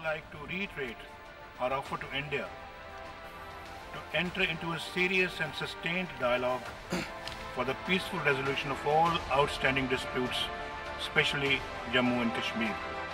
like to reiterate our offer to India to enter into a serious and sustained dialogue for the peaceful resolution of all outstanding disputes, especially Jammu and Kashmir.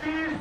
30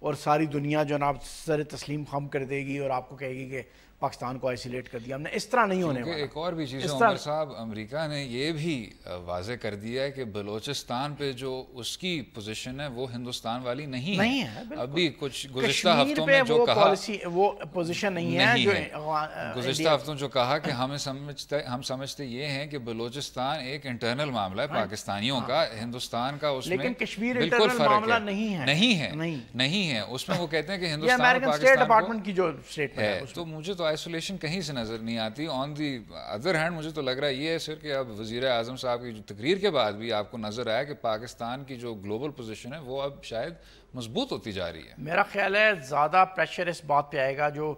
اور ساری دنیا جو ہے نا سر تسلیم خم کر دے گی اور آپ کو کہے گی کہ پاکستان کو آئسولیٹ کر دیا ہم نے. اس طرح نہیں ہونے والا. ایک اور بھی چیز ہے عمر صاحب, امریکہ نے یہ بھی واضح کر دیا ہے کہ بلوچستان پہ جو اس کی پوزیشن ہے وہ ہندوستان والی نہیں ہے. ابھی کچھ گزشتہ ہفتوں میں جو کہا وہ پوزیشن نہیں ہے جو گزشتہ ہفتوں جو کہا کہ ہم سمجھتے یہ ہیں کہ بلوچستان ایک انٹرنل معاملہ ہے پاکستانیوں کا, ہندوستان کا اس میں لیکن کشمیر بالکل معاملہ نہیں ہے. اس میں وہ کہتے ہیں کہ ہندوستان امریکن اسٹیٹ ڈپارٹمنٹ کی جو اسٹیٹمنٹ ہے. تو مجھے تو آئسولیشن کہیں سے نظر نہیں آتی. آن دی ادر ہینڈ مجھے تو لگ رہا ہے یہ ہے سر کہ اب وزیر اعظم صاحب کی جو تقریر کے بعد بھی آپ کو نظر آیا کہ پاکستان کی جو گلوبل پوزیشن ہے وہ اب شاید مضبوط ہوتی جا رہی ہے. میرا خیال ہے زیادہ پریشر اس بات پہ آئے گا جو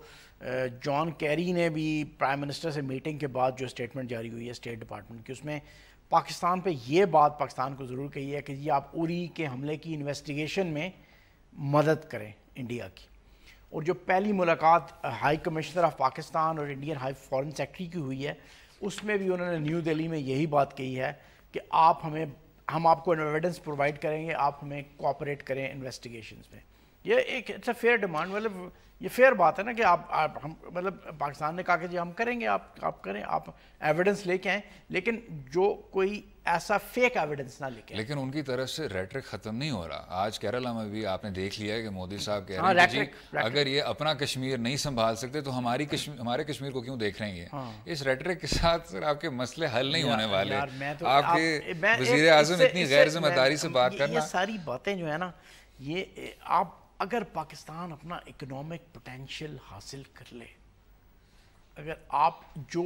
جان کیری نے بھی پرائم منسٹر سے میٹنگ کے بعد جو اسٹیٹمنٹ جاری ہوئی ہے اسٹیٹ ڈپارٹمنٹ کی, اس میں پاکستان پہ یہ بات پاکستان کو ضرور کہی ہے کہ یہ آپ اری کے حملے کی انویسٹیگیشن میں مدد کریں انڈیا کی. اور جو پہلی ملاقات ہائی کمشنر آف پاکستان اور انڈین ہائی فارن سیکرٹری کی ہوئی ہے اس میں بھی انہوں نے نیو دہلی میں یہی بات کہی ہے کہ ہم آپ کو ایویڈنس پرووائڈ کریں گے, آپ ہمیں کوآپریٹ کریں انویسٹیگیشنز میں. یہ ایک اٹس اے فیئر ڈیمانڈ, مطلب یہ فیئر بات ہے نا کہ ہم مطلب پاکستان نے کہا کہ جی ہم کریں گے, آپ کریں, آپ ایویڈنس لے کے آئیں, لیکن جو کوئی ایسا فیک ایویڈنس نہ لے کے. لیکن ان کی طرف سے ریٹرک ختم نہیں ہو رہا. آج کیرلا میں بھی آپ نے دیکھ لیا ہے کہ مودی صاحب کہہ رہے ہیں کہ جی اگر یہ اپنا کشمیر نہیں سنبھال سکتے تو ہمارے کشمیر کو کیوں دیکھ رہے ہیں. اس ریٹرک کے ساتھ سر آپ کے مسئلے حل نہیں ہونے والے. آپ کے وزیر اعظم اتنی غیر ذمہ داری سے بات کرنا, یہ ساری باتیں جو ہے نا, یہ آپ اگر پاکستان اپنا اکنامک پوٹینشیل حاصل کر لے, اگر آپ جو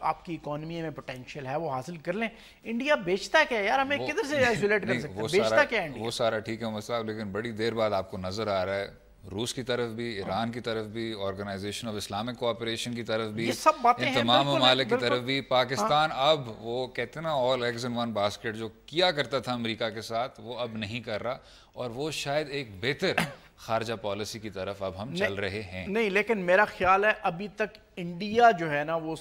آپ کی اکانومی میں پوٹینشیل ہے وہ حاصل کر لیں, انڈیا بیچتا کیا ہے یار, ہمیں کدھر سے آئسولیٹ کر سکتے ہیں, بیچتا کیا ہے انڈیا. وہ سارا ٹھیک ہے عمر صاحب, لیکن بڑی دیر بعد آپ کو نظر آ رہا ہے روس کی طرف بھی, ایران کی طرف بھی, آرگنائزیشن آف اسلامک کوآپریشن کی طرف بھی, ان تمام ممالک کی طرف بھی پاکستان اب وہ کہتے ہیں نا آل ایگز ان ون باسکٹ جو کیا کرتا تھا امریکہ کے ساتھ وہ اب نہیں کر رہا, اور وہ شاید ایک بہتر خارجہ پالیسی کی طرف اب ہم چل رہے ہیں. نہیں, لیکن میرا خیال ہے ابھی تک انڈیا جو ہے نا وہ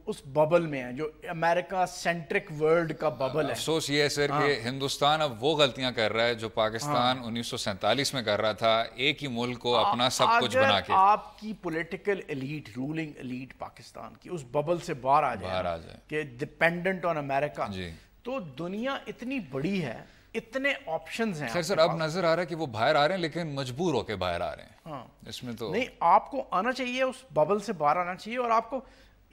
اس ببل میں ہے جو امریکہ سینٹرک ورلڈ کا ببل ہے. افسوس یہ ہے سر کہ ہندوستان اب وہ غلطیاں کر رہا ہے جو پاکستان 1947 میں کر رہا تھا, ایک ہی ملک کو اپنا سب کچھ بنا کے. آپ کی political elite, ruling elite Pakistan کی اس ببل سے باہر آ جائے کہ ڈیپینڈنٹ آن امریکہ, تو دنیا اتنی بڑی ہے, اتنے آپشنز ہیں. خیر سر اب نظر آ رہا ہے کہ وہ باہر آ رہے ہیں لیکن مجبور ہو کے باہر آ رہے ہیں. اس میں تو نہیں, آپ کو آنا چاہیے, اس ببل سے باہر آنا چاہیے, اور آپ کو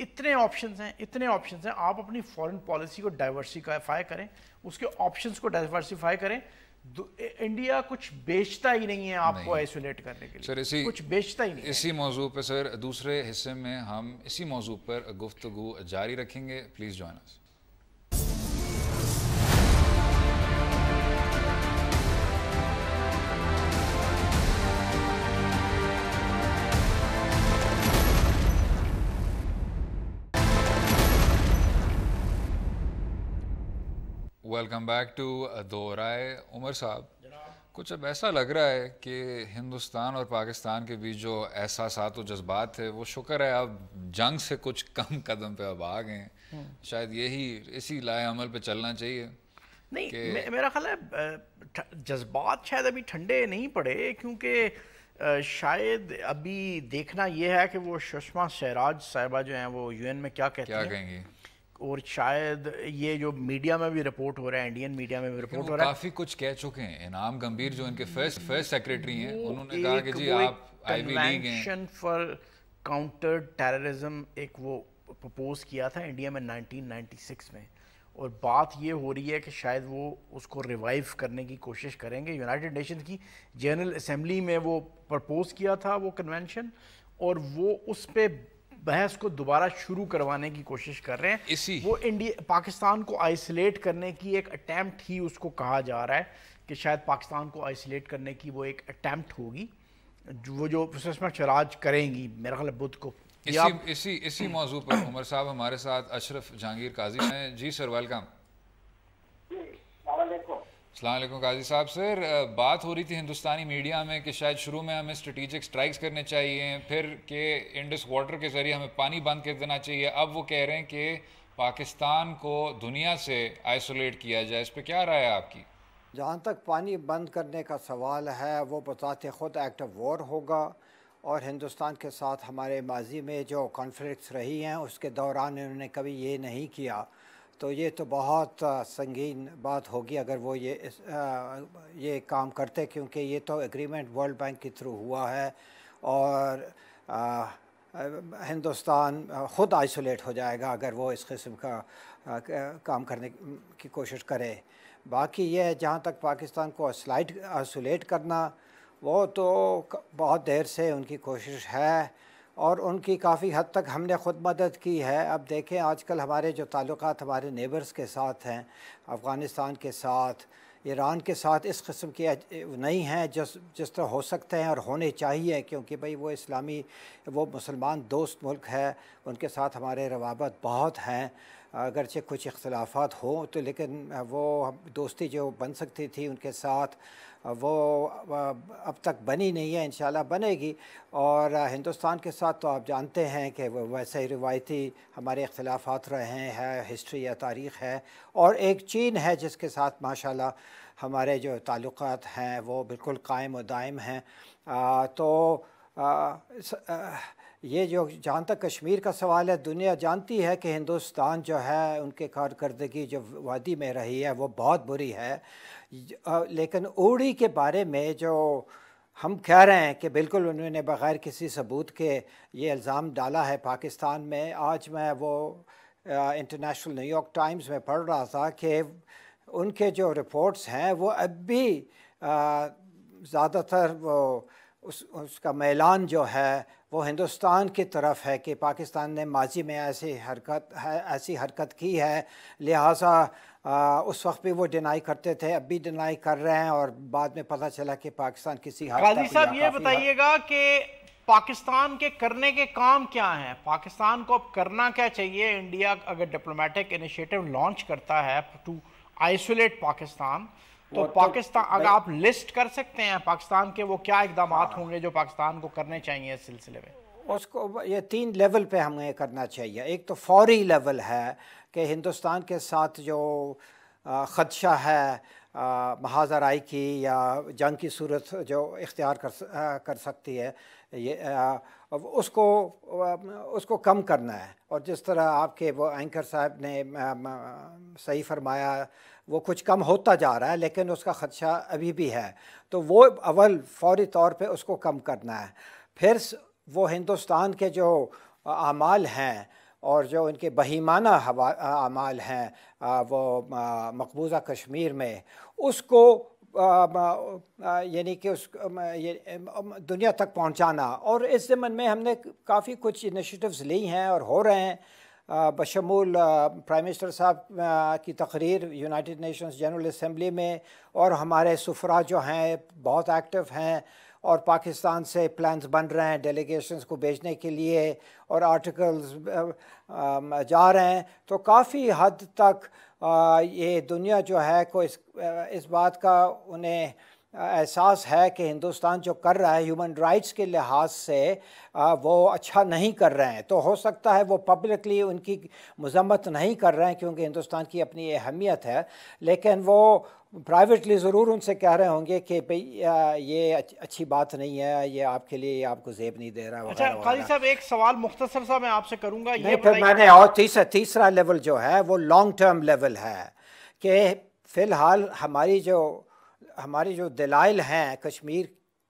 اتنے آپشنز ہیں, آپ اپنی فورن پالیسی کو ڈائیورسیفائی کریں, اس کے آپشنز کو ڈائیورسیفائی کریں. انڈیا کچھ بیچتا ہی نہیں ہے آپ کو آئسولیٹ کرنے کے لیے, سر کچھ بیچتا ہی نہیں. اسی موضوع پہ سر دوسرے حصے میں ہم اسی موضوع پر گفتگو جاری رکھیں گے. Please join us. Welcome back to Do Raaye. Umar صاحب, کچھ اب ایسا لگ رہا ہے کہ ہندوستان اور پاکستان کے بیچ جو احساسات و جذبات تھے وہ شکر ہے اب جنگ سے کچھ کم قدم پہ اب آ گئے ہیں. شاید اسی لائے عمل پہ چلنا چاہیے. نہیں, میرا خیال ہے جذبات شاید ابھی ٹھنڈے نہیں پڑے, کیونکہ شاید ابھی دیکھنا یہ ہے کہ وہ سشما سوراج صاحبہ جو ہیں وہ UN میں کیا کہیں گی, اور شاید یہ جو میڈیا میں بھی رپورٹ ہو رہا ہے, انڈین میڈیا میں بھی رپورٹ ہو رہا ہے, کافی کچھ کہہ چکے ہیں. انعام گمبھیر جو ان کے فرسٹ سیکریٹری ہیں, انہوں نے کہا کہ جی آپ آئی وی لیگ ہیں. کنونشن فار کاؤنٹر ٹیررزم ایک وہ پرپوز کیا تھا انڈیا میں 1996 میں, اور بات یہ ہو رہی ہے کہ شاید وہ اس کو ریوائیو کرنے کی کوشش کریں گے. یونائٹڈ نیشن کی جنرل اسمبلی میں وہ پرپوز کیا تھا وہ کنونشن, اور وہ اس پہ بحث کو دوبارہ شروع کروانے کی کوشش کر رہے ہیں. وہ پاکستان کو آئسولیٹ کرنے کی ایک اٹیمپٹ ہی اس کو کہا جا رہا ہے کہ شاید پاکستان کو آئسولیٹ کرنے کی وہ ایک اٹیمپٹ ہوگی وہ جو سشما سوراج کریں گی میرا خیال ہے بدھ کو. اسی موضوع پر عمر صاحب ہمارے ساتھ اشرف جہانگیر قاضی ہیں. جی سر ویلکم. السلام علیکم قاضی صاحب. سر بات ہو رہی تھی ہندوستانی میڈیا میں کہ شاید شروع میں ہمیں اسٹریٹجک سٹرائکس کرنے چاہیے, پھر کہ انڈس واٹر کے ذریعے ہمیں پانی بند کر دینا چاہیے. اب وہ کہہ رہے ہیں کہ پاکستان کو دنیا سے آئسولیٹ کیا جائے. اس پہ کیا رائے ہے آپ کی؟ جہاں تک پانی بند کرنے کا سوال ہے وہ بذات خود ایکٹ آف وار ہوگا، اور ہندوستان کے ساتھ ہمارے ماضی میں جو کانفلکٹس رہی ہیں اس کے دوران انہوں نے کبھی یہ نہیں کیا، تو یہ تو بہت سنگین بات ہوگی اگر وہ یہ کام کرتے، کیونکہ یہ تو ایگریمنٹ ورلڈ بینک کے تھرو ہوا ہے، اور ہندوستان خود آئسولیٹ ہو جائے گا اگر وہ اس قسم کا کام کرنے کی کوشش کرے۔ باقی یہ جہاں تک پاکستان کو آئسولیٹ کرنا، وہ تو بہت دیر سے ان کی کوشش ہے، اور ان کی کافی حد تک ہم نے خود مدد کی ہے۔ اب دیکھیں آج کل ہمارے جو تعلقات ہمارے نیبرز کے ساتھ ہیں، افغانستان کے ساتھ، ایران کے ساتھ، اس قسم کے نہیں ہیں جس طرح ہو سکتے ہیں اور ہونے چاہیے، کیونکہ بھئی وہ مسلمان دوست ملک ہے، ان کے ساتھ ہمارے روابط بہت ہیں، اگرچہ کچھ اختلافات ہوں تو لیکن وہ دوستی جو بن سکتی تھی ان کے ساتھ وہ اب تک بنی نہیں ہے، انشاءاللہ بنے گی۔ اور ہندوستان کے ساتھ تو آپ جانتے ہیں کہ وہ ویسے ہی روایتی ہمارے اختلافات رہے ہیں، ہسٹری یا تاریخ ہے، اور ایک چین ہے جس کے ساتھ ماشاءاللہ ہمارے جو تعلقات ہیں وہ بالکل قائم و دائم ہیں۔ تو یہ جہاں تک کشمیر کا سوال ہے، دنیا جانتی ہے کہ ہندوستان جو ہے ان کے کارکردگی جو وادی میں رہی ہے وہ بہت بری ہے، لیکن اوڑی کے بارے میں جو ہم کہہ رہے ہیں کہ بالکل انہوں نے بغیر کسی ثبوت کے یہ الزام ڈالا ہے پاکستان میں۔ آج میں وہ انٹرنیشنل نیو یارک ٹائمز میں پڑھ رہا تھا کہ ان کے جو رپورٹس ہیں وہ اب بھی زیادہ تر اس کا میلان جو ہے وہ ہندوستان کی طرف ہے کہ پاکستان نے ماضی میں ایسی حرکت کی ہے، لہٰذا اس وقت بھی وہ ڈینائی کرتے تھے، اب بھی ڈینائی کر رہے ہیں، اور بعد میں پتہ چلا کہ پاکستان کسی حد تک قاضی صاحب یہ بتائیے گا کہ پاکستان کے کرنے کے کام کیا ہیں؟ پاکستان کو اب کرنا کیا چاہیے؟ انڈیا اگر ڈپلومیٹک انیشیٹو لانچ کرتا ہے ٹو آئسولیٹ پاکستان، تو پاکستان اگر آپ لسٹ کر سکتے ہیں پاکستان کے وہ کیا اقدامات ہوں گے جو پاکستان کو کرنے چاہیے اس سلسلے میں؟ اس کو یہ 3 لیول پہ ہمیں کرنا چاہیے۔ ایک تو فوری لیول ہے کہ ہندوستان کے ساتھ جو خدشہ ہے محاذ آرائی کی یا جنگ کی صورت جو اختیار کر سکتی ہے، اس کو کم کرنا ہے، اور جس طرح آپ کے وہ اینکر صاحب نے صحیح فرمایا وہ کچھ کم ہوتا جا رہا ہے لیکن اس کا خدشہ ابھی بھی ہے، تو وہ اول فوری طور پہ اس کو کم کرنا ہے۔ پھر وہ ہندوستان کے جو اعمال ہیں اور جو ان کے بہیمانہ اعمال ہیں وہ مقبوضہ کشمیر میں، اس کو یعنی کہ دنیا تک پہنچانا، اور اس ضمن میں ہم نے کافی کچھ انیشیٹوز لی ہیں اور ہو رہے ہیں، بشمول پرائم منسٹر صاحب کی تقریر یونائٹڈ نیشنز جنرل اسمبلی میں، اور ہمارے سفراء جو ہیں بہت ایکٹیو ہیں، اور پاکستان سے پلانز بن رہے ہیں ڈیلیگیشنز کو بھیجنے کے لیے، اور آرٹیکلز جا رہے ہیں، تو کافی حد تک یہ دنیا جو ہے کو اس بات کا انہیں احساس ہے کہ ہندوستان جو کر رہا ہے ہیومن رائٹس کے لحاظ سے وہ اچھا نہیں کر رہے ہیں۔ تو ہو سکتا ہے وہ پبلکلی ان کی مذمت نہیں کر رہے ہیں کیونکہ ہندوستان کی اپنی اہمیت ہے، لیکن وہ پرائیویٹلی ضرور ان سے کہہ رہے ہوں گے کہ بھئی یہ اچھی بات نہیں ہے، یہ آپ کے لیے آپ کو زیب نہیں دے رہا۔ اچھا قاضی صاحب ایک سوال مختصر سا میں آپ سے کروں گا، یہ پھر میں نے اور تیسرا لیول جو ہے وہ لانگ ٹرم لیول ہے کہ فی الحال ہماری جو دلائل ہیں کشمیر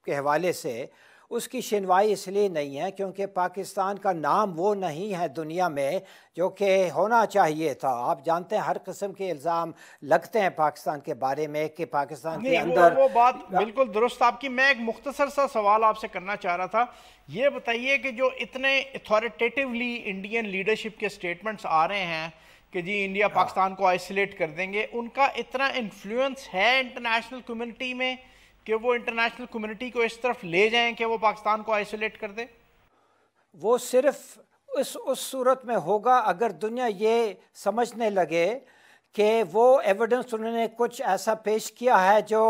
کے حوالے سے اس کی شنوائی اس لیے نہیں ہے کیونکہ پاکستان کا نام وہ نہیں ہے دنیا میں جو کہ ہونا چاہیے تھا۔ آپ جانتے ہیں ہر قسم کے الزام لگتے ہیں پاکستان کے بارے میں کہ پاکستان کے اندر وہ بات بالکل درست آپ کی۔ میں ایک مختصر سا سوال آپ سے کرنا چاہ رہا تھا، یہ بتائیے کہ جو اتنے اتھارٹیٹیولی انڈین لیڈرشپ کے سٹیٹمنٹس آ رہے ہیں کہ جی انڈیا پاکستان کو آئسولیٹ کر دیں گے، ان کا اتنا انفلوئنس ہے انٹرنیشنل کمیونٹی میں کہ وہ انٹرنیشنل کمیونٹی کو اس طرف لے جائیں کہ وہ پاکستان کو آئسولیٹ کر دے؟ وہ صرف اس صورت میں ہوگا اگر دنیا یہ سمجھنے لگے کہ وہ ایویڈنس انہوں نے کچھ ایسا پیش کیا ہے جو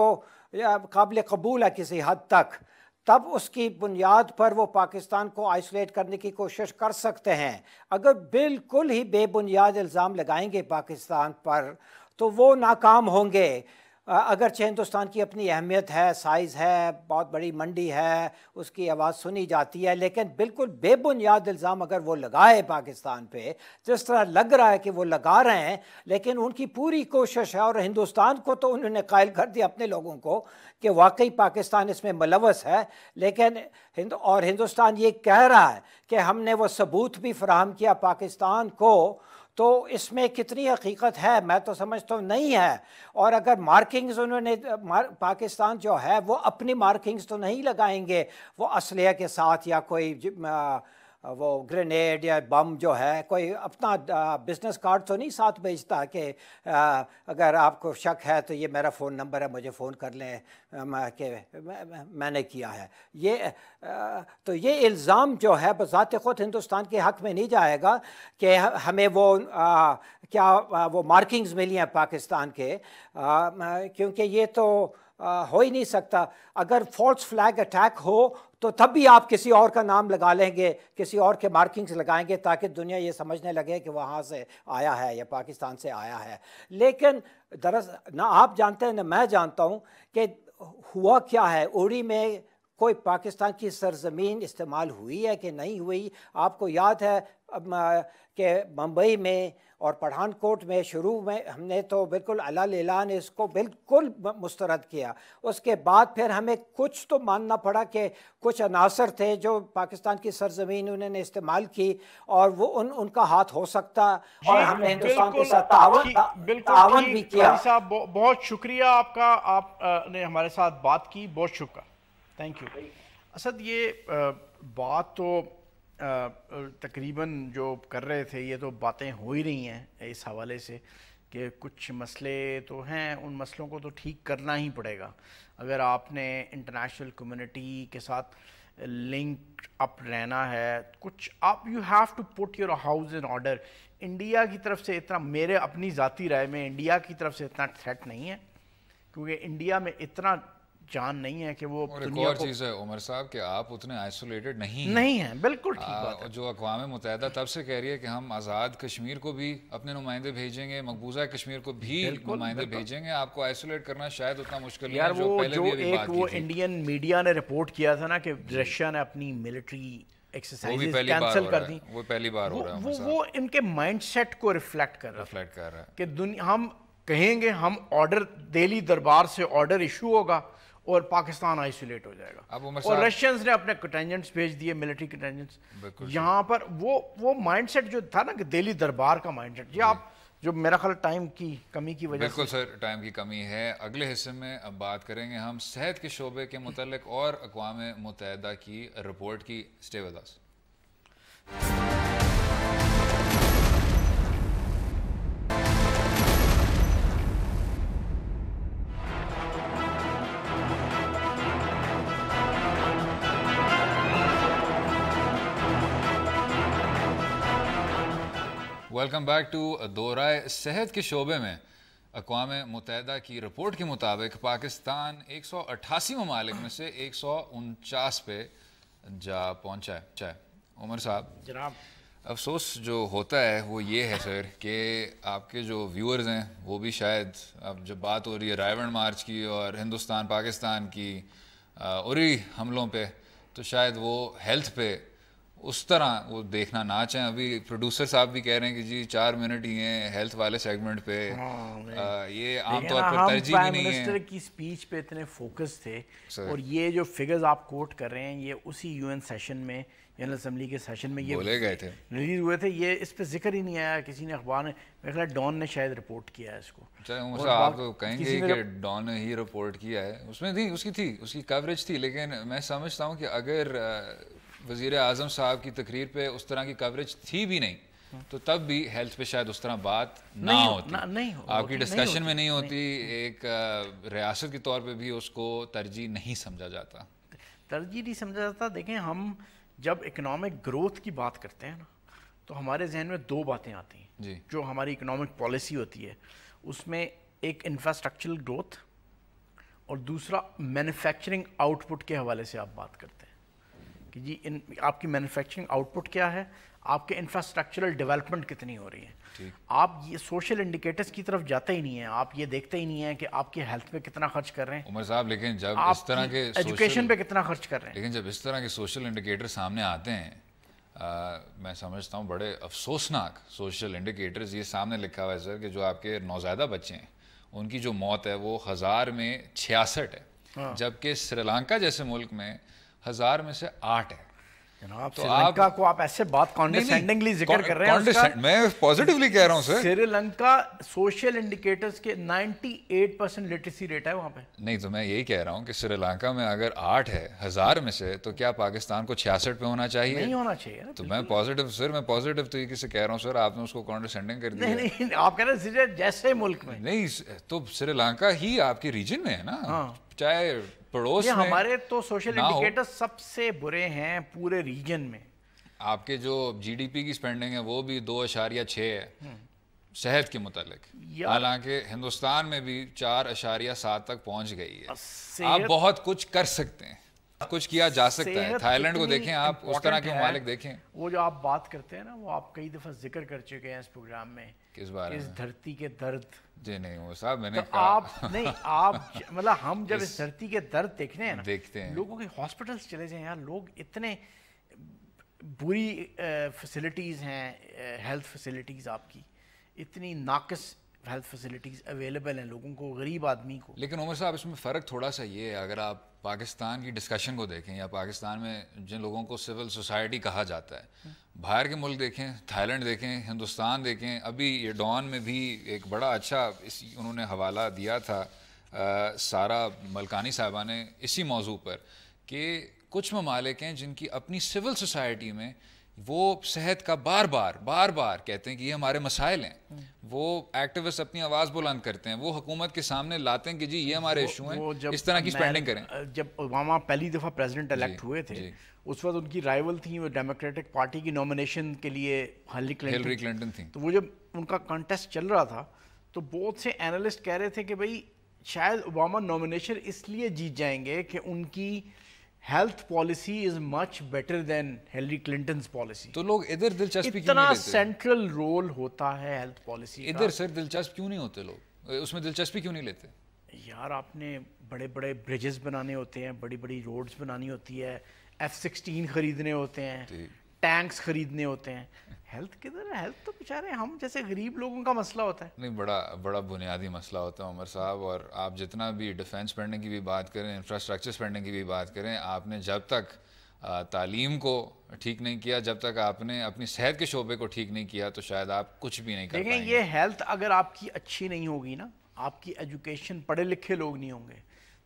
قابل قبول ہے کسی حد تک، تب اس کی بنیاد پر وہ پاکستان کو آئسولیٹ کرنے کی کوشش کر سکتے ہیں۔ اگر بالکل ہی بے بنیاد الزام لگائیں گے پاکستان پر تو وہ ناکام ہوں گے۔ اگرچہ ہندوستان کی اپنی اہمیت ہے، سائز ہے، بہت بڑی منڈی ہے، اس کی آواز سنی جاتی ہے، لیکن بالکل بے بنیاد الزام اگر وہ لگائے پاکستان پہ، جس طرح لگ رہا ہے کہ وہ لگا رہے ہیں، لیکن ان کی پوری کوشش ہے، اور ہندوستان کو تو انہوں نے قائل کر دیا اپنے لوگوں کو کہ واقعی پاکستان اس میں ملوث ہے، لیکن ہندوستان یہ کہہ رہا ہے کہ ہم نے وہ ثبوت بھی فراہم کیا پاکستان کو، تو اس میں کتنی حقیقت ہے میں تو سمجھتا ہوں نہیں ہے۔ اور اگر مارکنگز انہوں نے پاکستان جو ہے وہ اپنی مارکنگز تو نہیں لگائیں گے، وہ اسلحے کے ساتھ یا کوئی وہ گرینیڈ یا بم جو ہے، کوئی اپنا بزنس کارڈ تو نہیں ساتھ بھیجتا کہ اگر آپ کو شک ہے تو یہ میرا فون نمبر ہے، مجھے فون کر لیں کہ میں نے کیا ہے۔ تو یہ الزام جو ہے بذات خود ہندوستان کے حق میں نہیں جائے گا کہ ہمیں وہ وہ مارکنگز ملی ہیں پاکستان کے، کیونکہ یہ تو ہو ہی نہیں سکتا۔ اگر فالس فلیگ اٹیک ہو تو تب بھی آپ کسی اور کا نام لگا لیں گے، کسی اور کے مارکنگز لگائیں گے تاکہ دنیا یہ سمجھنے لگے کہ وہاں سے آیا ہے یا پاکستان سے آیا ہے۔ لیکن دراصل نہ آپ جانتے ہیں نہ میں جانتا ہوں کہ ہوا کیا ہے۔ اوری میں کوئی پاکستان کی سرزمین استعمال ہوئی ہے کہ نہیں ہوئی؟ آپ کو یاد ہے کہ ممبئی میں اور پٹھان کوٹ میں شروع میں ہم نے تو بالکل اعلان اس کو بالکل مسترد کیا، اس کے بعد پھر ہمیں کچھ تو ماننا پڑا کہ کچھ عناصر تھے جو پاکستان کی سرزمین انہوں نے استعمال کی اور وہ ان کا ہاتھ ہو سکتا، اور ہم نے ہندوستان کے ساتھ تعاون بھی کیا۔ صاحب بہت شکریہ آپ کا، آپ نے ہمارے ساتھ بات کی، بہت شکریہ، تھینک یو۔ اسد یہ بات تو تقریباً جو کر رہے تھے یہ تو باتیں ہو ہی رہی ہیں اس حوالے سے کہ کچھ مسئلے تو ہیں، ان مسئلوں کو تو ٹھیک کرنا ہی پڑے گا اگر آپ نے انٹرنیشنل کمیونٹی کے ساتھ لنک اپ رہنا ہے۔ کچھ آپ you have to put your house in order. India کی طرف سے اتنا، میرے اپنی ذاتی رائے میں انڈیا کی طرف سے اتنا تھریٹ نہیں ہے، کیونکہ انڈیا میں اتنا جان نہیں ہے کہ وہ ایک اور چیز ہے عمر صاحب کہ آپ اتنے آئسولیٹڈ نہیں ہیں۔ بالکل ٹھیک بات ہے۔ جو اقوام متحدہ تب سے کہہ رہی ہے کہ ہم آزاد کشمیر کو بھی اپنے نمائندے بھیجیں گے، مقبوضہ کشمیر کو بھی نمائندے بھیجیں گے، آپ کو آئسولیٹ کرنا شاید اتنا مشکل نہیں ہے جو پہلے بھی ابھی بات کی تھی۔ وہ انڈین میڈیا نے رپورٹ کیا تھا نا کہ رشیا نے اپنی ملٹری ایکسرسائز کینسل کر دی، وہ پہلی بار ہو رہا ہے، وہ ان کے مائنڈ سیٹ کو ریفلیکٹ کر رہا ہے کہ ہم کہیں گے ہم آرڈر، دہلی دربار سے آرڈر ایشو ہوگا اور پاکستان آئسولیٹ ہو جائے گا، اور رشینز نے اپنے کنٹینجنٹس بھیج دیے، ملٹری کنٹینجنٹس یہاں پر۔ وہ مائنڈ سیٹ جو تھا نا کہ دہلی دربار کا مائنڈ سیٹ، یہ آپ جو میرا خیال ٹائم کی کمی کی وجہ سے، بالکل سر ٹائم کی کمی ہے۔ اگلے حصے میں اب بات کریں گے ہم صحت کے شعبے کے متعلق اور اقوام متحدہ کی رپورٹ کی۔ Stay with us. Welcome back to Do Raaye. صحت کے شعبے میں اقوام متحدہ کی رپورٹ کے مطابق پاکستان 188 ممالک میں سے 149 پہ جا پہنچا ہے۔ عمر صاحب جناب، افسوس جو ہوتا ہے وہ یہ ہے سر کہ آپ کے جو ویورز ہیں وہ بھی شاید، اب جب بات ہو رہی ہے رائیونڈ مارچ کی اور ہندوستان پاکستان کی عری حملوں پہ، تو شاید وہ ہیلتھ پہ اس طرح وہ دیکھنا نہ چاہیں۔ ابھی پروڈیوسر صاحب بھی کہہ رہے ہیں کہ جی 4 منٹ ہی ہیں ہیلتھ والے سیگمنٹ پہ، یہ عام طور پر ترجیح بھی نہیں ہے۔ پرائم منسٹر کی سپیچ پہ اتنے فوکس تھے، اور یہ جو فگرز آپ کوٹ کر رہے ہیں یہ اسی یو این سیشن میں، جنرل اسمبلی کے سیشن میں یہ بولے گئے تھے، ریلیز ہوئے تھے، یہ اس پہ ذکر ہی نہیں آیا کسی نے، اخبار نے، میرے خیال ڈان نے شاید رپورٹ کیا ہے اس کو۔ آپ تو کہیں گے کہ ڈان نے ہی رپورٹ کیا ہے، اس میں تھی، اس کی کوریج تھی، لیکن میں سمجھتا ہوں کہ اگر وزیر اعظم صاحب کی تقریر پہ اس طرح کی کوریج تھی بھی نہیں تو تب بھی ہیلتھ پہ شاید اس طرح بات نہ ہوتی، آپ کی ڈسکشن میں نہیں ہوتی، ایک ریاست کے طور پہ بھی اس کو ترجیح نہیں سمجھا جاتا۔ دیکھیں ہم جب اکنامک گروتھ کی بات کرتے ہیں نا تو ہمارے ذہن میں دو باتیں آتی ہیں جو ہماری اکنامک پالیسی ہوتی ہے، اس میں ایک انفراسٹرکچرل گروتھ اور دوسرا مینوفیکچرنگ آؤٹ پٹ کے حوالے سے آپ بات کرتے ہیں کہ جی آپ کی مینوفیکچرنگ آؤٹ پٹ کیا ہے، آپ کے انفراسٹرکچرل ڈیولپمنٹ کتنی ہو رہی ہے. آپ یہ سوشل انڈیکیٹرز کی طرف جاتے ہی نہیں ہیں, آپ یہ دیکھتے ہی نہیں ہیں کہ آپ کی ہیلتھ پہ کتنا خرچ کر رہے ہیں عمر صاحب. لیکن جب اس طرح کے ایجوکیشن پہ کتنا خرچ کر رہے ہیں, لیکن جب اس طرح کے سوشل انڈیکیٹر سامنے آتے ہیں, میں سمجھتا ہوں بڑے افسوسناک سوشل انڈیکیٹرز. یہ سامنے لکھا ہوا ہے سر کہ جو آپ کے نوزائیدہ بچے ہیں ان کی جو موت ہے وہ 1000 میں 66 ہے, جبکہ سری لنکا جیسے ملک میں 1000 میں سے 8 ہے. جناب سری لنکا کو آپ ایسے بات کانڈیسینڈنگلی ذکر کر رہے ہیں. میں پازیٹیولی کہہ رہا ہوں سر. سری لنکا سوشل انڈیکیٹرز کے 98% لٹریسی ریٹ ہے وہاں پہ. نہیں تو میں یہی کہہ رہا ہوں کہ سری لنکا میں اگر 8 ہے 1000 میں سے, تو کیا پاکستان کو 66 پہ ہونا چاہیے؟ نہیں ہونا چاہیے. تو میں پازیٹیو سر, میں پازیٹیو طریقے سے کہہ رہا ہوں سر, آپ نے اس کو کانڈیسینڈنگ کر دیا. نہیں آپ کہہ رہے ہیں جیسے ملک میں. نہیں تو سری لنکا ہی آپ کے ریجن میں ہے نا, چاہے پڑوس میں. ہمارے تو سوشل انڈیکیٹر سب سے برے ہیں پورے ریجن میں. آپ کے جو جی ڈی پی کی سپینڈنگ ہے وہ بھی 2.6 ہے صحت کے متعلق, حالانکہ ہندوستان میں بھی 4.7 تک پہنچ گئی ہے. آپ بہت کچھ کر سکتے ہیں, کچھ کیا جا سکتا ہے. تھائی لینڈ کو دیکھیں آپ, اس طرح کے ممالک دیکھیں. وہ جو آپ بات کرتے ہیں نا, وہ آپ کئی دفعہ ذکر کر چکے ہیں اس پروگرام میں. کس بارے میں؟ اس دھرتی کے درد. جی نہیں وہ صاحب میں نے کہا آپ نہیں, آپ مطلب ہم جب اس دھرتی کے درد دیکھتے ہیں نا, دیکھتے ہیں لوگوں کے ہاسپٹلس چلے جائیں یار, لوگ اتنے بری فیسلٹیز ہیں, ہیلتھ فیسلٹیز آپ کی اتنی ناقص ہیلتھ فیسلٹیز اویلیبل ہیں لوگوں کو, غریب آدمی کو. لیکن عمر صاحب اس میں فرق تھوڑا سا یہ ہے, اگر آپ پاکستان کی ڈسکشن کو دیکھیں یا پاکستان میں جن لوگوں کو سول سوسائٹی کہا جاتا ہے, باہر کے ملک دیکھیں, تھائی لینڈ دیکھیں, ہندوستان دیکھیں. ابھی یہ ڈان میں بھی ایک بڑا اچھا انہوں نے حوالہ دیا تھا سارا ملکانی صاحبہ نے اسی موضوع پر, کہ کچھ ممالک ہیں جن کی اپنی سول سوسائٹی میں وہ صحت کا بار بار کہتے ہیں کہ یہ ہمارے مسائل ہیں. وہ ایکٹیوسٹ اپنی آواز بلند کرتے ہیں, وہ حکومت کے سامنے لاتے ہیں کہ جی یہ ہمارے ایشو ہیں, اس طرح کی سپینڈنگ کریں. جب اوباما پہلی دفعہ پریزیڈنٹ الیکٹ ہوئے تھے, اس وقت ان کی رائیول تھیں وہ ڈیموکریٹک پارٹی کی نومینیشن کے لیے ہلری کلنٹن تھیں. تو وہ جب ان کا کانٹیسٹ چل رہا تھا تو بہت سے اینالسٹ کہہ رہے تھے کہ بھائی شاید اوباما نومینیشن اس لیے جیت جائیں گے کہ ان کی health policy is much better than Hillary Clintons policy. تو لوگ ادھر دلچسپی کیوں نہیں لیتے؟ اتنا سینٹرل رول ہوتا ہے ہیلتھ پالیسی ادھر سر دلچسپ کیوں نہیں ہوتے لوگ, اس میں دلچسپی کیوں نہیں لیتے؟ یار آپ نے بڑے بڑے بریجز بنانے ہوتے ہیں, بڑی بڑی روڈز بنانی ہوتی ہے, F-16 خریدنے ہوتے ہیں, ٹینکس خریدنے ہوتے ہیں. ہیلتھ کدھر ہے؟ ہیلتھ تو بیچارے ہم جیسے غریب لوگوں کا مسئلہ ہوتا ہے. نہیں بڑا بنیادی مسئلہ ہوتا ہے عمر صاحب. اور آپ جتنا بھی ڈیفینس اسپینڈنگ کی بھی بات کریں, انفراسٹرکچر اسپینڈنگ کی بھی بات کریں, آپ نے جب تک تعلیم کو ٹھیک نہیں کیا, جب تک آپ نے اپنی صحت کے شعبے کو ٹھیک نہیں کیا, تو شاید آپ کچھ بھی نہیں کر پائیں گے. دیکھیں یہ ہیلتھ اگر آپ کی اچھی نہیں ہوگی نا, آپ کی ایجوکیشن, پڑھے لکھے لوگ نہیں ہوں گے,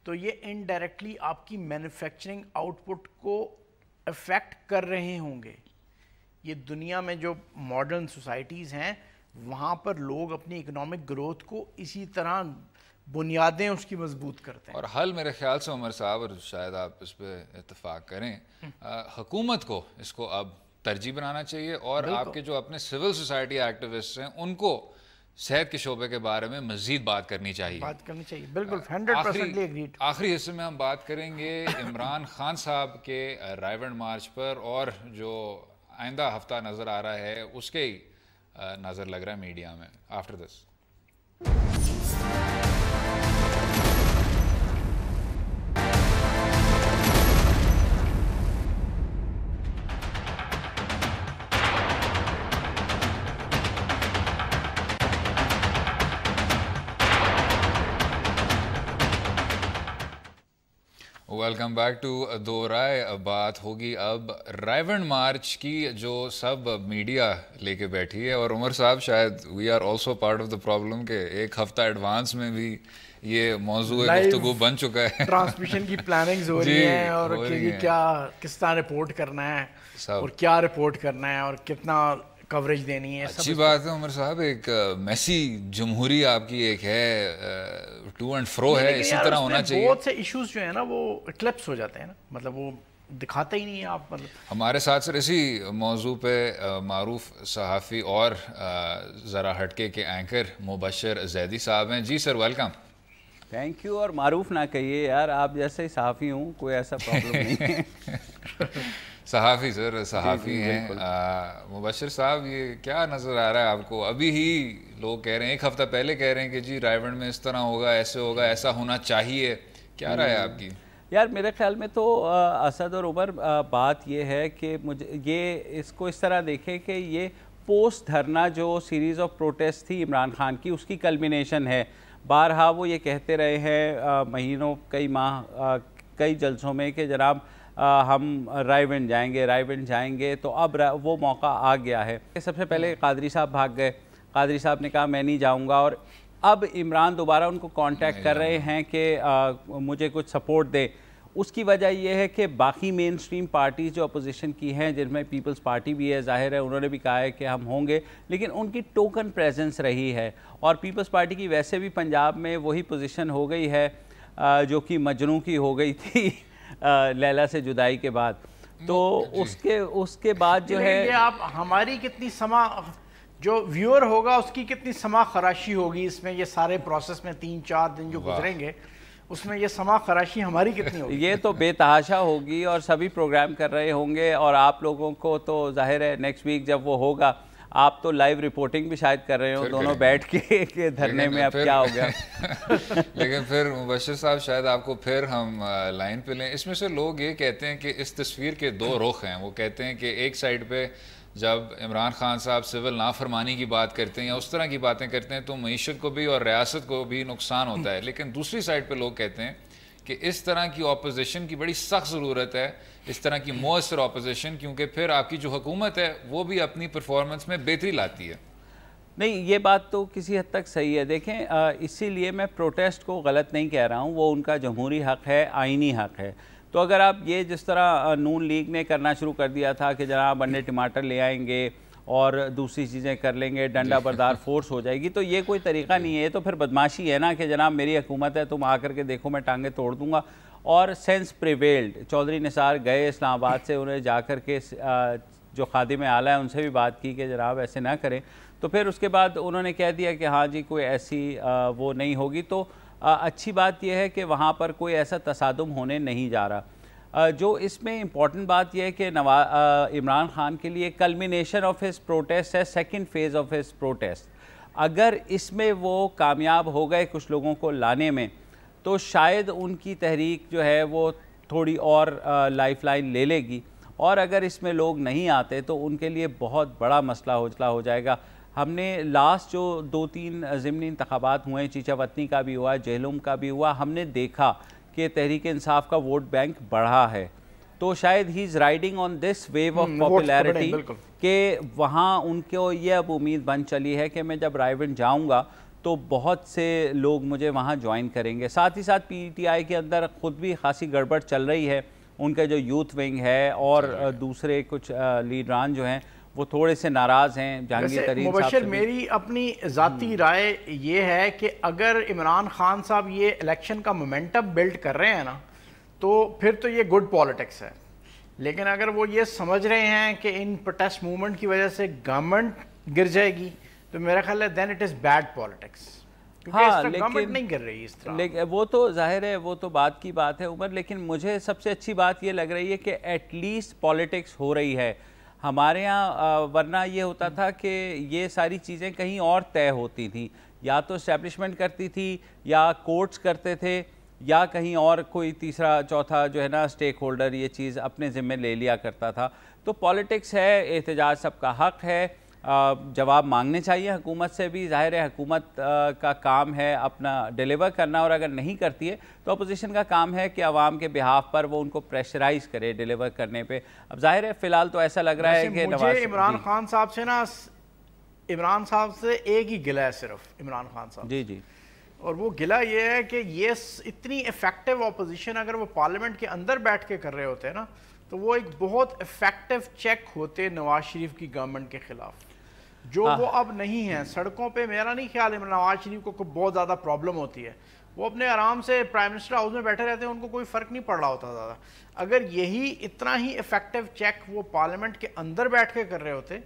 تو یہ انڈائریکٹلی آپ کی مینوفیکچرنگ آؤٹ پٹ کو افیکٹ کر رہے ہوں گے. یہ دنیا میں جو ماڈرن سوسائٹیز ہیں وہاں پر لوگ اپنی اکنامک گروتھ کو اسی طرح بنیادیں اس کی مضبوط کرتے ہیں. اور حل میرے خیال سے عمر صاحب, اور شاید آپ اس پہ اتفاق کریں, حکومت کو اس کو اب ترجیح بنانا چاہیے, اور آپ کے جو اپنے سول سوسائٹی ایکٹیوسٹ ہیں ان کو صحت کے شعبے کے بارے میں مزید بات کرنی چاہیے. بالکل 100% ایگریڈ. آخری حصے میں ہم بات کریں گے عمران خان صاحب کے رائیونڈ مارچ پر, اور جو آئندہ ہفتہ نظر آ رہا ہے اس کے ہی نظر لگ رہا ہے میڈیا میں. After this welcome back to Do Raaye. بات ہوگی اب رائیونڈ مارچ کی, جو سب میڈیا لے کے بیٹھی ہے, اور عمر صاحب شاید we are also part of the problem کہ ایک ہفتہ ایڈوانس میں بھی یہ موضوع گفتگو بن چکا ہے. ٹرانسمیشن کی پلاننگز ہو رہی ہیں, اور کیا کس طرح رپورٹ کرنا ہے, اور کیا رپورٹ کرنا ہے, اور کتنا کوریج دینی ہے. اچھی بات ہے عمر صاحب, ایک میسی جمہوری آپ کی ایک ہے, ٹو اینڈ فرو ہے, اسی طرح ہونا چاہیے. بہت سے ایشوز جو ہیں نا وہ اکلپس ہو جاتے ہیں نا, مطلب وہ دکھاتے ہی نہیں ہیں آپ. مطلب ہمارے ساتھ سر اسی موضوع پہ معروف صحافی اور ذرا ہٹکے کے اینکر مبشر زیدی صاحب ہیں. جی سر ویلکم. Thank you. اور معروف نہ کہیے یار, آپ جیسے ہی صحافی ہوں, کوئی ایسا پرابلم نہیں ہے. صحافی سر، صحافی ہیں مبشر صاحب، یہ کیا نظر آ رہا ہے آپ کو؟ ابھی ہی لوگ کہہ رہے ہیں، ایک ہفتہ پہلے کہہ رہے ہیں کہ جی رائے ونڈ میں اس طرح ہوگا، ایسے ہوگا، ایسا ہونا چاہیے، کیا رائے ہے آپ کی؟ یار میرے خیال میں تو اسد اور عمر بات یہ ہے کہ مجھے یہ اس کو اس طرح دیکھیں کہ یہ پوسٹ دھرنا جو سیریز آف پروٹیسٹ تھی عمران خان کی، اس کی کلمینیشن ہے. بارہا وہ یہ کہتے رہے ہیں مہینوں، کئی ماہ، کئی جلسوں میں کہ جناب ہم رائے ونڈ جائیں گے، تو اب وہ موقع آ گیا ہے. سب سے پہلے قادری صاحب بھاگ گئے، قادری صاحب نے کہا میں نہیں جاؤں گا، اور اب عمران دوبارہ ان کو کانٹیکٹ کر رہے ہیں کہ مجھے کچھ سپورٹ دے. اس کی وجہ یہ ہے کہ باقی مین سٹریم پارٹیز جو اپوزیشن کی ہیں، جن میں پیپلز پارٹی بھی ہے، ظاہر ہے انہوں نے بھی کہا ہے کہ ہم ہوں گے، لیکن ان کی ٹوکن پریزنس رہی ہے. اور پیپلز پارٹی کی ویسے بھی پنجاب میں وہی پوزیشن ہو گئی ہے جو کہ مجنوں کی ہو گئی تھی لیلا سے جدائی کے بعد. تو اس کے بعد جو ہے یہ آپ ہماری کتنی سما جو ویور ہوگا اس کی کتنی سما خراشی ہوگی اس میں، یہ سارے پروسیس میں 3-4 دن جو گزریں گے اس میں یہ سما خراشی ہماری کتنی ہوگی؟ یہ تو بے تحاشا ہوگی، اور سبھی پروگرام کر رہے ہوں گے، اور آپ لوگوں کو تو ظاہر ہے نیکسٹ ویک جب وہ ہوگا آپ تو لائیو رپورٹنگ بھی شاید کر رہے ہو دونوں بیٹھ کے کہ دھرنے میں اب کیا ہو گیا. لیکن پھر مبشر صاحب شاید آپ کو پھر ہم لائن پہ لیں. اس میں سے لوگ یہ کہتے ہیں کہ اس تصویر کے دو رخ ہیں. وہ کہتے ہیں کہ ایک سائڈ پہ جب عمران خان صاحب سول نافرمانی کی بات کرتے ہیں یا اس طرح کی باتیں کرتے ہیں تو معیشت کو بھی اور ریاست کو بھی نقصان ہوتا ہے، لیکن دوسری سائڈ پہ لوگ کہتے ہیں کہ اس طرح کی اپوزیشن کی بڑی سخت ضرورت ہے، اس طرح کی مؤثر اپوزیشن، کیونکہ پھر آپ کی جو حکومت ہے وہ بھی اپنی پرفارمنس میں بہتری لاتی ہے. نہیں، یہ بات تو کسی حد تک صحیح ہے. دیکھیں اسی لیے میں پروٹیسٹ کو غلط نہیں کہہ رہا ہوں، وہ ان کا جمہوری حق ہے، آئینی حق ہے. تو اگر آپ یہ جس طرح نون لیگ نے کرنا شروع کر دیا تھا کہ جناب انڈے ٹماٹر لے آئیں گے اور دوسری چیزیں کر لیں گے، ڈنڈا بردار فورس ہو جائے گی، تو یہ کوئی طریقہ نہیں ہے. یہ تو پھر بدماشی ہے نا کہ جناب میری حکومت ہے، تم آ کر کے دیکھو میں ٹانگیں توڑ دوں گا. اور سینس پریویلڈ. چودھری نثار گئے اسلام آباد سے، انہیں جا کر کے جو خادم اعلیٰ ہیں ان سے بھی بات کی کہ جناب ایسے نہ کریں. تو پھر اس کے بعد انہوں نے کہہ دیا کہ ہاں جی کوئی ایسی وہ نہیں ہوگی. تو اچھی بات یہ ہے کہ وہاں پر کوئی ایسا تصادم ہونے نہیں جا رہا. جو اس میں امپورٹنٹ بات یہ ہے کہ عمران خان کے لیے کلمینیشن آف ہز پروٹیسٹ ہے، second phase of his protest. اگر اس میں وہ کامیاب ہو گئے کچھ لوگوں کو لانے میں تو شاید ان کی تحریک جو ہے وہ تھوڑی اور لائف لائن لے لے گی. اور اگر اس میں لوگ نہیں آتے تو ان کے لیے بہت بڑا مسئلہ ہو جائے گا. ہم نے لاسٹ جو 2-3 ضمنی انتخابات ہوئے، چیچاوتنی کا بھی ہوا، جہلم کا بھی ہوا، ہم نے دیکھا کہ تحریک انصاف کا ووٹ بینک بڑھا ہے. تو شاید ہی is riding on this wave of popularity کہ وہاں ان کو یہ اب امید بن چلی ہے کہ میں جب رائے ونڈ جاؤں گا تو بہت سے لوگ مجھے وہاں جوائن کریں گے. ساتھ ہی ساتھ پی ٹی آئی کے اندر خود بھی خاصی گڑبڑ چل رہی ہے. ان کا جو یوتھ ونگ ہے اور دوسرے کچھ لیڈران جو ہیں وہ تھوڑے سے ناراض ہیں. جہانگیر ترین صاحب مبشر، میری اپنی ذاتی رائے یہ ہے کہ اگر عمران خان صاحب یہ الیکشن کا مومنٹم بلڈ کر رہے ہیں نا تو پھر تو یہ گڈ پالیٹکس ہے. لیکن اگر وہ یہ سمجھ رہے ہیں کہ ان پروٹیسٹ موومنٹ کی وجہ سے گورنمنٹ گر جائے گی تو میرا خیال ہے then it is bad politics, کیونکہ اس طرح گورنمنٹ نہیں کر رہی اس طرح. وہ تو ظاہر ہے، وہ تو بات کی بات ہے عمر. لیکن مجھے سب سے اچھی بات یہ لگ رہی ہے کہ ایٹ لیسٹ پالیٹکس ہو رہی ہے ہمارے ہاں. ورنہ یہ ہوتا تھا کہ یہ ساری چیزیں کہیں اور طے ہوتی تھیں، یا تو اسٹیبلشمنٹ کرتی تھی یا کورٹس کرتے تھے یا کہیں اور کوئی تیسرا چوتھا جو ہے نا اسٹیک ہولڈر یہ چیز اپنے ذمہ لے لیا کرتا تھا. تو پالیٹکس ہے، احتجاج سب کا حق ہے، جواب مانگنے چاہیے حکومت سے بھی. ظاہر ہے حکومت کا کام ہے اپنا ڈیلیور کرنا، اور اگر نہیں کرتی ہے تو اپوزیشن کا کام ہے کہ عوام کے بہاف پر وہ ان کو پریشرائز کرے ڈیلیور کرنے پہ. اب ظاہر ہے فی الحال تو ایسا لگ رہا ہے کہ مجھے عمران خان صاحب سے نا عمران صاحب سے ایک ہی گلہ ہے صرف عمران خان صاحب. جی. اور وہ گلہ یہ ہے کہ یہ اتنی ایفیکٹو اپوزیشن اگر وہ پارلیمنٹ کے اندر بیٹھ کے کر رہے ہوتے ہیں نا تو وہ ایک بہت ایفیکٹو چیک ہوتے نواز شریف کی گورنمنٹ کے خلاف، جو وہ اب نہیں ہیں. سڑکوں پہ میرا نہیں خیال ہے نواز شریف کو بہت زیادہ پرابلم ہوتی ہے. وہ اپنے آرام سے پرائم منسٹر ہاؤس میں بیٹھے رہتے ہیں، ان کو کوئی فرق نہیں پڑ رہا ہوتا زیادہ. اگر یہی اتنا ہی ایفیکٹو چیک وہ پارلیمنٹ کے اندر بیٹھ کے کر رہے ہوتے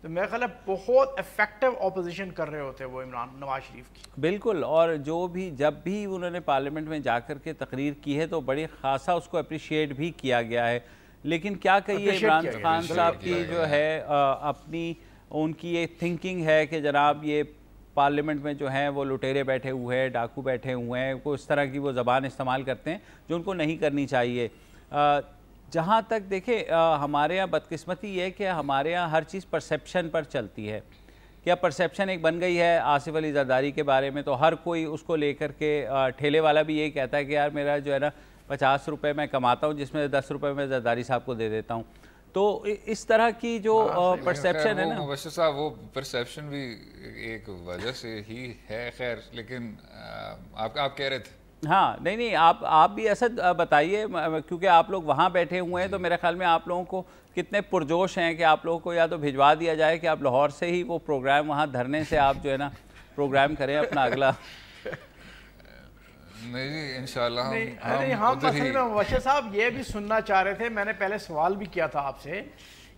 تو میرا خیال ہے بہت ایفیکٹو اپوزیشن کر رہے ہوتے وہ نواز شریف کی. بالکل. اور جو بھی جب بھی انہوں نے پارلیمنٹ میں جا کر کے تقریر کی ہے تو بڑی خاصا اس کو اپریشیٹ بھی کیا گیا ہے. لیکن کیا کہیے عمران خان صاحب کی جو ہے اپنی ان کی یہ تھنکنگ ہے کہ جناب یہ پارلیمنٹ میں جو ہیں وہ لٹیرے بیٹھے ہوئے ہیں, ڈاکو بیٹھے ہوئے ہیں, کوئی اس طرح کی وہ زبان استعمال کرتے ہیں جو ان کو نہیں کرنی چاہیے. جہاں تک دیکھیں ہمارے یہاں بدقسمتی یہ ہے کہ ہمارے یہاں ہر چیز پرسیپشن پر چلتی ہے. کیا پرسیپشن ایک بن گئی ہے آصف علی زرداری کے بارے میں, تو ہر کوئی اس کو لے کر کے, ٹھیلے والا بھی یہی کہتا ہے کہ یار میرا جو ہے نا 50 روپے میں کماتا ہوں جس میں 10 روپے میں زرداری صاحب کو دے دیتا ہوں. تو اس طرح کی جو پرسیپشن ہے نا مبشر صاحب, وہ پرسیپشن بھی ایک وجہ سے ہی ہے. خیر لیکن آپ کہہ رہے تھے. ہاں نہیں آپ بھی اسد بتائیے, کیونکہ آپ لوگ وہاں بیٹھے ہوئے ہیں تو میرے خیال میں آپ لوگوں کو کتنے پرجوش ہیں کہ آپ لوگوں کو یا تو بھجوا دیا جائے کہ آپ لاہور سے ہی وہ پروگرام وہاں دھرنے سے آپ جو ہے نا پروگرام کریں اپنا اگلا. نہیں جی انشاءاللہ ہم اصل میں مبشر صاحب یہ بھی سننا چاہ رہے تھے, میں نے پہلے سوال بھی کیا تھا آپ سے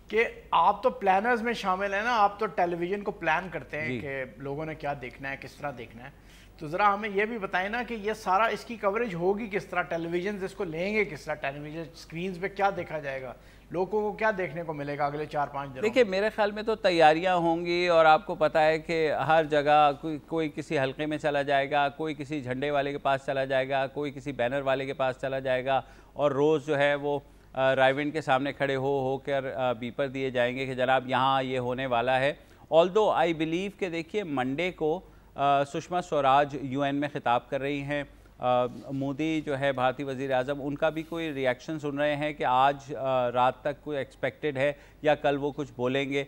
کہ آپ تو پلانرز میں شامل ہیں نا, آپ تو ٹیلی ویژن کو پلان کرتے ہیں کہ لوگوں نے کیا دیکھنا ہے, کس طرح دیکھنا ہے. تو ذرا ہمیں یہ بھی بتائیں نا کہ یہ سارا اس کی کوریج ہوگی کس طرح, ٹیلی ویژنز اس کو لیں گے کس طرح, ٹیلی ویژن اسکرینز پہ کیا دیکھا جائے گا, لوگوں کو کیا دیکھنے کو ملے گا اگلے 4-5 دنوں. دیکھیں میرے خیال میں تو تیاریاں ہوں گی, اور آپ کو پتہ ہے کہ ہر جگہ کوئی کسی حلقے میں چلا جائے گا, کوئی کسی جھنڈے والے کے پاس چلا جائے گا, کوئی کسی بینر والے کے پاس چلا جائے گا, اور روز جو ہے وہ رائیونڈ کے سامنے کھڑے ہو کر بیپر دیے جائیں گے کہ جناب یہاں یہ ہونے والا ہے. آلدو آئی بلیو کہ دیکھیے منڈے کو سشما سوراج UN میں خطاب کر رہی ہیں, مودی جو ہے بھارتی وزیر اعظم, ان کا بھی کوئی ریاکشن سن رہے ہیں کہ آج رات تک کوئی ایکسپیکٹڈ ہے یا کل وہ کچھ بولیں گے.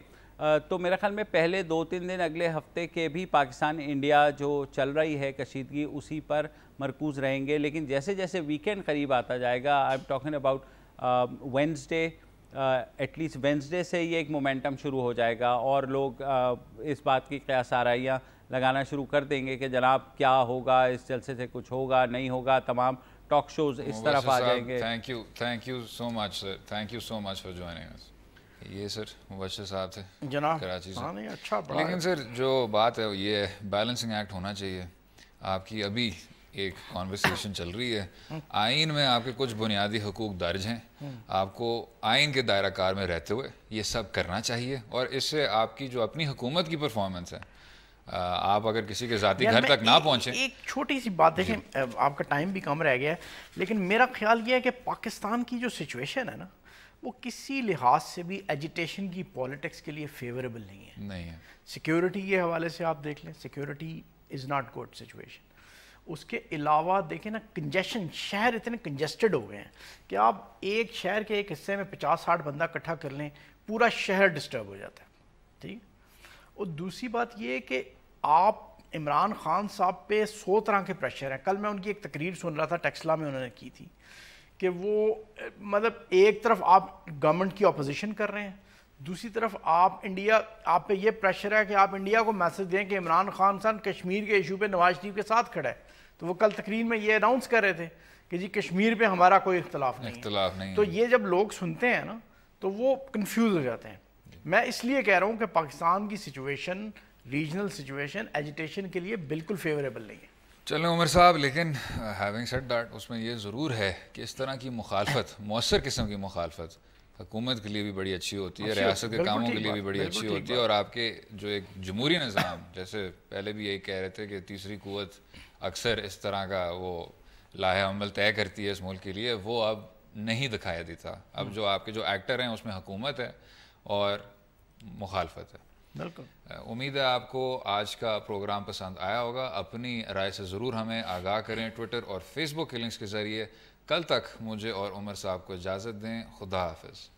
تو میرے خیال میں پہلے 2-3 دن اگلے ہفتے کے بھی پاکستان انڈیا جو چل رہی ہے کشیدگی اسی پر مرکوز رہیں گے. لیکن جیسے جیسے ویکینڈ قریب آتا جائے گا, I am talking about Wednesday, at least Wednesday سے یہ ایک مومنٹم شروع ہو جائے گا, اور لوگ اس بات کی قیاس آرائیاں لگانا شروع کر دیں گے کہ جناب کیا ہوگا, اس جلسے سے کچھ ہوگا نہیں ہوگا, تمام ٹاک شوز اس طرف آ جائیں گے. Thank you so much sir, thank you so much for joining us. یہ سر مبشر صاحب تھے جناب کراچی سے. اچھا, لیکن سر جو بات ہے یہ ہے بیلنسنگ ایکٹ ہونا چاہیے. آپ کی ابھی ایک کانورسیشن چل رہی ہے, آئین میں آپ کے کچھ بنیادی حقوق درج ہیں, آپ کو آئین کے دائرہ کار میں رہتے ہوئے یہ سب کرنا چاہیے, اور اس سے آپ کی جو اپنی حکومت کی پرفارمنس ہے, آپ اگر کسی کے ذاتی گھر تک نہ پہنچیں. ایک چھوٹی سی بات دیکھیں, آپ کا ٹائم بھی کم رہ گیا ہے, لیکن میرا خیال یہ ہے کہ پاکستان کی جو سچویشن ہے نا وہ کسی لحاظ سے بھی ایجیٹیشن کی پولیٹکس کے لیے فیوریبل نہیں ہے. سیکیورٹی کے حوالے سے آپ دیکھ لیں, security is not good situation. اس کے علاوہ دیکھیں نا کنجیشن, شہر اتنے کنجسٹڈ ہو گئے ہیں کہ آپ ایک شہر کے ایک حصے میں 50-60 بندہ اکٹھا کر لیں, پورا شہر ڈسٹرب ہو جاتا ہے. ٹھیک. اور دوسری بات یہ کہ آپ عمران خان صاحب پہ 100 طرح کے پریشر ہیں. کل میں ان کی ایک تقریر سن رہا تھا, ٹیکسلا میں انہوں نے کی تھی, کہ وہ مطلب ایک طرف آپ گورنمنٹ کی اپوزیشن کر رہے ہیں, دوسری طرف آپ پہ یہ پریشر ہے کہ آپ انڈیا کو میسج دیں کہ عمران خان صاحب کشمیر کے ایشو پہ نواز شریف کے ساتھ کھڑا ہے. تو وہ کل تقریر میں یہ اناؤنس کر رہے تھے کہ جی کشمیر پہ ہمارا کوئی اختلاف نہیں. تو یہ جب لوگ سنتے ہیں نا تو وہ کنفیوز ہو جاتے ہیں. میں اس لیے کہہ رہا ہوں کہ پاکستان کی سچویشن, ریجنل سچویشن ایجیٹیشن کے لیے بالکل فیوریبل نہیں ہے. چلیں عمر صاحب, لیکن ہیونگ سیڈ دیٹ اس میں یہ ضرور ہے کہ اس طرح کی مخالفت, مؤثر قسم کی مخالفت حکومت کے لیے بھی بڑی اچھی ہوتی ہے, ریاست کے کاموں کے لیے بھی بڑی اچھی ہوتی ہے, اور آپ کے جو ایک جمہوری نظام, جیسے پہلے بھی یہی کہہ رہے تھے کہ تیسری قوت اکثر اس طرح کا وہ لاہے عمل طے کرتی ہے اس ملک کے لیے, وہ اب نہیں دکھایا دیتا. اب جو آپ کے جو ایکٹر ہیں اس میں حکومت ہے اور مخالفت ہے. بالکل. امید ہے آپ کو آج کا پروگرام پسند آیا ہوگا. اپنی رائے سے ضرور ہمیں آگاہ کریں ٹویٹر اور فیس بک کے لنکس کے ذریعے. کل تک مجھے اور عمر صاحب کو اجازت دیں. خدا حافظ.